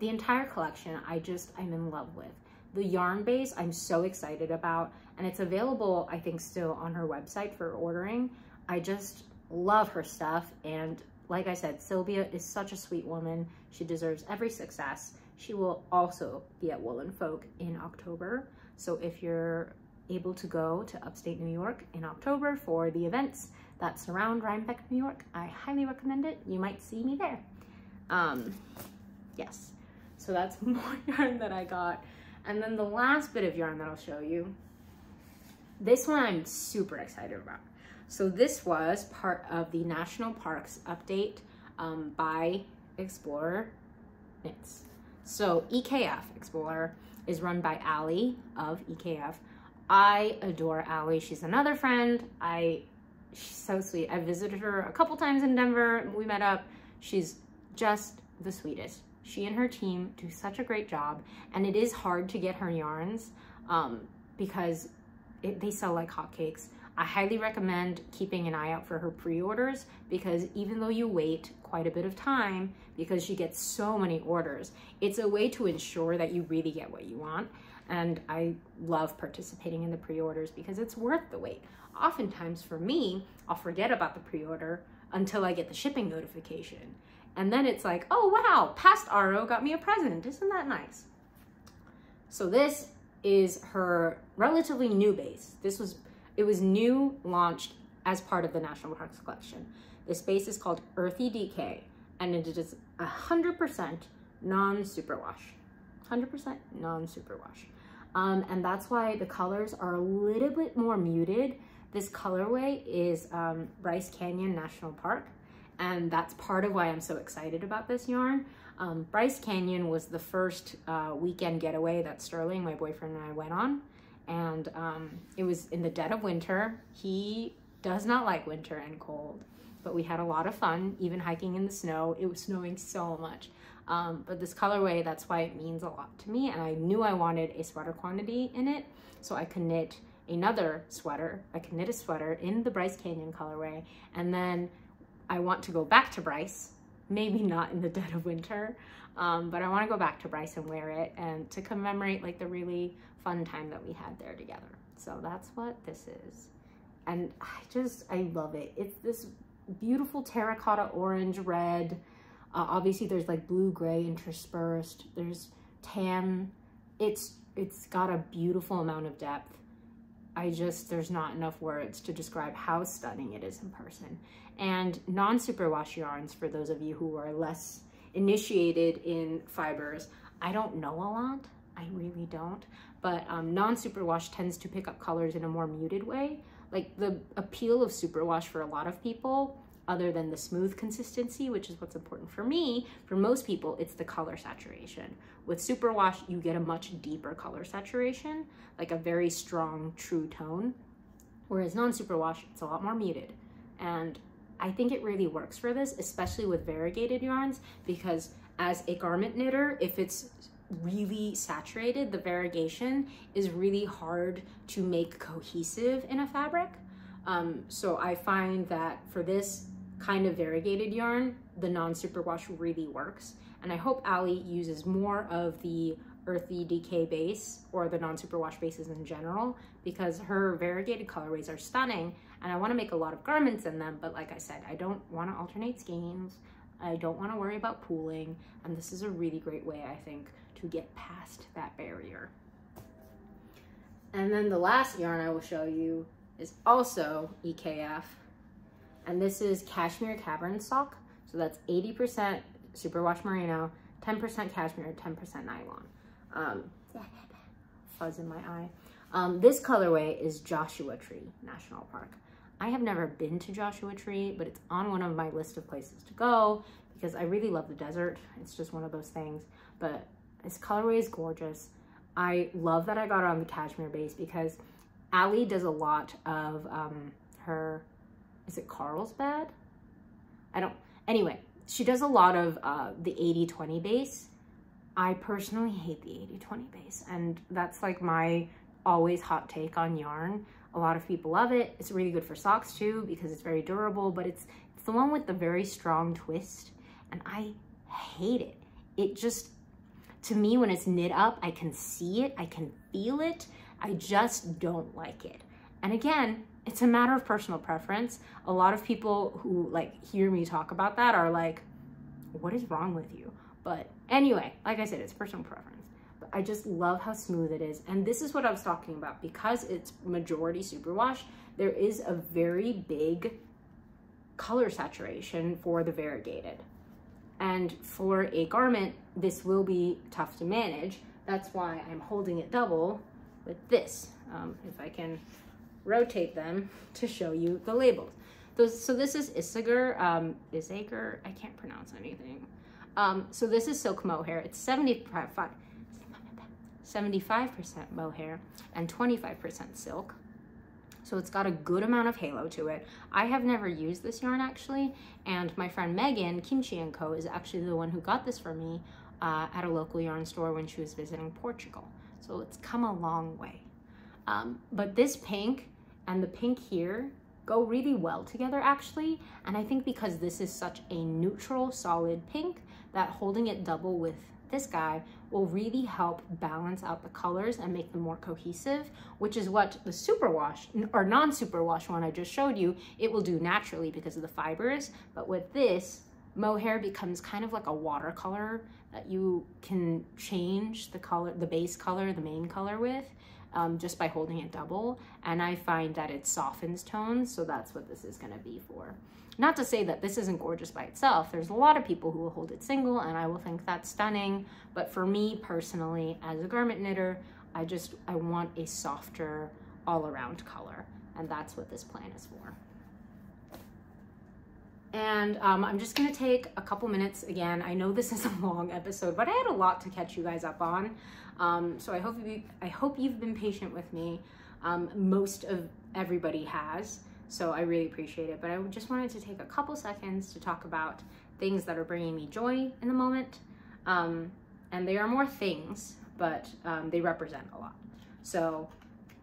The entire collection, I'm in love with. The yarn base, I'm so excited about, and it's available, I think, still on her website for ordering. I just love her stuff, and like I said, Sylvia is such a sweet woman. She deserves every success. She will also be at Wool and Folk in October. So if you're able to go to upstate New York in October for the events that surround Rhinebeck, New York, I highly recommend it. You might see me there. Yes, so that's more yarn that I got. And then the last bit of yarn that I'll show you, this one I'm super excited about. So this was part of the National Parks update by Explorer Knits. So EKF, Explorer, is run by Allie of EKF. I adore Allie. She's another friend. She's so sweet. I visited her a couple times in Denver. We met up. She's just the sweetest. She and her team do such a great job, and it is hard to get her yarns because they sell like hotcakes. I highly recommend keeping an eye out for her pre-orders, because even though you wait quite a bit of time, because she gets so many orders, it's a way to ensure that you really get what you want. And I love participating in the pre-orders because it's worth the wait. Oftentimes for me, I'll forget about the pre-order until I get the shipping notification. And then it's like, oh wow, past RO got me a present. Isn't that nice? So this is her relatively new base. It was new, launched as part of the National Parks collection. This base is called Earthy DK, and it is 100% non-superwash. 100% non-superwash. And that's why the colors are a little bit more muted. This colorway is Bryce Canyon National Park, and that's part of why I'm so excited about this yarn. Bryce Canyon was the first weekend getaway that Sterling, my boyfriend, and I went on. And it was in the dead of winter. He does not like winter and cold, but we had a lot of fun, even hiking in the snow. It was snowing so much. But this colorway, that's why it means a lot to me. And I knew I wanted a sweater quantity in it, so I could knit another sweater. I could knit a sweater in the Bryce Canyon colorway. And then I want to go back to Bryce, maybe not in the dead of winter, but I want to go back to Bryce and wear it, and to commemorate like the really fun time that we had there together. So that's what this is. And I love it. It's this beautiful terracotta orange, red. Obviously there's like blue gray interspersed. There's tan. It's got a beautiful amount of depth. There's not enough words to describe how stunning it is in person. And non-superwash yarns, for those of you who are less initiated in fibers, I don't know a lot. I really don't. But non-superwash tends to pick up colors in a more muted way. Like the appeal of superwash for a lot of people other than the smooth consistency, which is what's important for me. For most people, it's the color saturation. With superwash, you get a much deeper color saturation, like a very strong, true tone. Whereas non-superwash, it's a lot more muted. And I think it really works for this, especially with variegated yarns, because as a garment knitter, if it's really saturated, the variegation is really hard to make cohesive in a fabric. So I find that for this kind of variegated yarn, the non-superwash really works. And I hope Ali uses more of the earthy DK base or the non-superwash bases in general, because her variegated colorways are stunning and I want to make a lot of garments in them. But like I said, I don't want to alternate skeins. I don't want to worry about pooling. And this is a really great way, I think, to get past that barrier. And then the last yarn I will show you is also EKF. And this is Cashmere Cavern Sock. So that's 80% superwash merino, 10% cashmere, 10% nylon. Fuzz in my eye. This colorway is Joshua Tree National Park. I have never been to Joshua Tree, but it's on one of my list of places to go because I really love the desert. It's just one of those things. But this colorway is gorgeous. I love that I got it on the cashmere base because Ali does a lot of her, is it Carlsbad? Anyway, she does a lot of the 80-20 base. I personally hate the 80-20 base, and that's like my always hot take on yarn. A lot of people love it. It's really good for socks too because it's very durable, but it's the one with the very strong twist, and I hate it. It just, to me, when it's knit up, I can see it, I can feel it. I just don't like it. And again, it's a matter of personal preference. A lot of people who like hear me talk about that are like, what is wrong with you? But anyway, like I said, it's personal preference. But I just love how smooth it is. And this is what I was talking about. Because it's majority superwash, there is a very big color saturation for the variegated. And for a garment, this will be tough to manage. That's why I'm holding it double with this. If I can rotate them to show you the labels. So this is Isager, I can't pronounce anything. So this is silk mohair. It's 75% mohair and 25% silk. So it's got a good amount of halo to it. I have never used this yarn actually, and my friend Megan, Kimchi & Co, is actually the one who got this for me at a local yarn store when she was visiting Portugal. So it's come a long way. But this pink and the pink here go really well together actually, and I think because this is such a neutral solid pink, that holding it double with this guy will really help balance out the colors and make them more cohesive, which is what the superwash or non-superwash one I just showed you, it will do naturally because of the fibers. But with this, mohair becomes kind of like a watercolor that you can change the color, the base color, the main color with, just by holding it double. And I find that it softens tones, so that's what this is gonna be for. Not to say that this isn't gorgeous by itself. There's a lot of people who will hold it single and I will think that's stunning. But for me personally, as a garment knitter, I want a softer all around color. And that's what this plan is for. And I'm just gonna take a couple minutes again. I know this is a long episode, but I had a lot to catch you guys up on. So I hope you've been patient with me. Most of everybody has. So I really appreciate it, but I just wanted to take a couple seconds to talk about things that are bringing me joy in the moment. And they are more things, but they represent a lot. So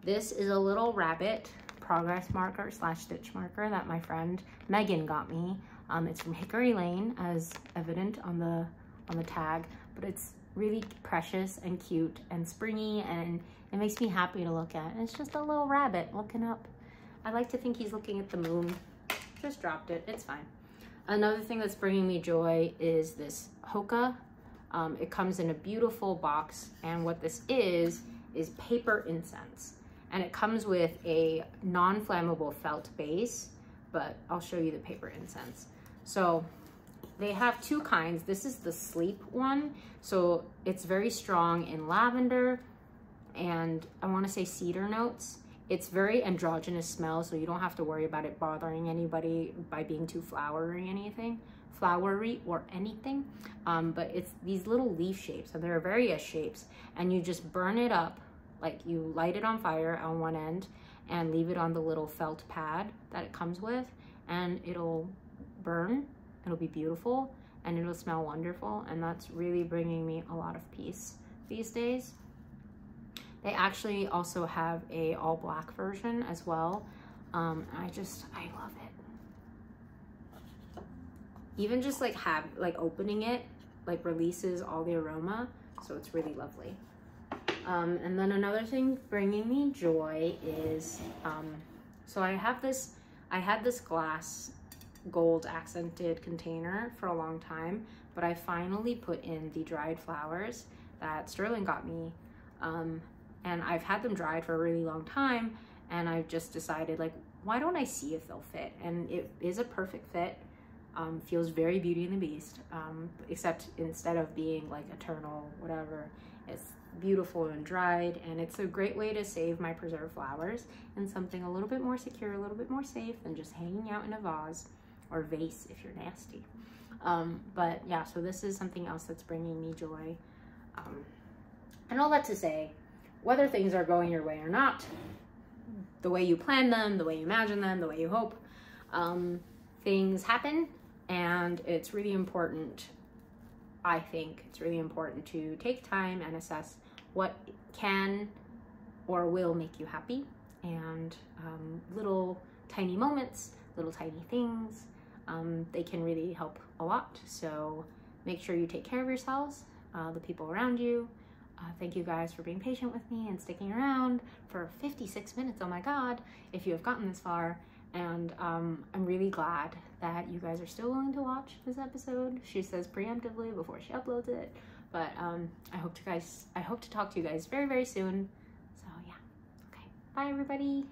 this is a little rabbit progress marker / stitch marker that my friend Megan got me. It's from Hickory Lane, as evident on the tag, but it's really precious and cute and springy, and it makes me happy to look at. And it's just a little rabbit looking up. I like to think he's looking at the moon. Just dropped it, it's fine. Another thing that's bringing me joy is this Hako. It comes in a beautiful box, and what this is paper incense. And it comes with a non-flammable felt base, but I'll show you the paper incense. So they have two kinds. This is the sleep one. So it's very strong in lavender and I want to say cedar notes. It's very androgynous smell, so you don't have to worry about it bothering anybody by being too flowery or anything. But it's these little leaf shapes, and there are various shapes, and you just burn it up, like you light it on fire on one end and leave it on the little felt pad that it comes with, and it'll burn. It'll be beautiful and it'll smell wonderful, and that's really bringing me a lot of peace these days. They actually also have a all black version as well. I love it. Even just like opening it like releases all the aroma, so it's really lovely. And then another thing bringing me joy is, so I had this glass gold accented container for a long time, but I finally put in the dried flowers that Sterling got me. And I've had them dried for a really long time, and I've just decided, like, why don't I see if they'll fit? And it is a perfect fit. Feels very Beauty and the Beast, except instead of being like eternal, whatever, it's beautiful and dried, and it's a great way to save my preserved flowers in something a little bit more secure, a little bit more safe than just hanging out in a vase or vase if you're nasty. But yeah, so this is something else that's bringing me joy. And all that to say, whether things are going your way or not, the way you plan them, the way you imagine them, the way you hope, things happen, and it's really important, I think it's really important to take time and assess what can or will make you happy, and little tiny moments, little tiny things, they can really help a lot. So make sure you take care of yourselves, the people around you. Thank you guys for being patient with me and sticking around for 56 minutes. Oh my God, if you have gotten this far. And I'm really glad that you guys are still willing to watch this episode. She says preemptively before she uploads it. But I hope to talk to you guys very, very soon. So yeah, okay, bye everybody.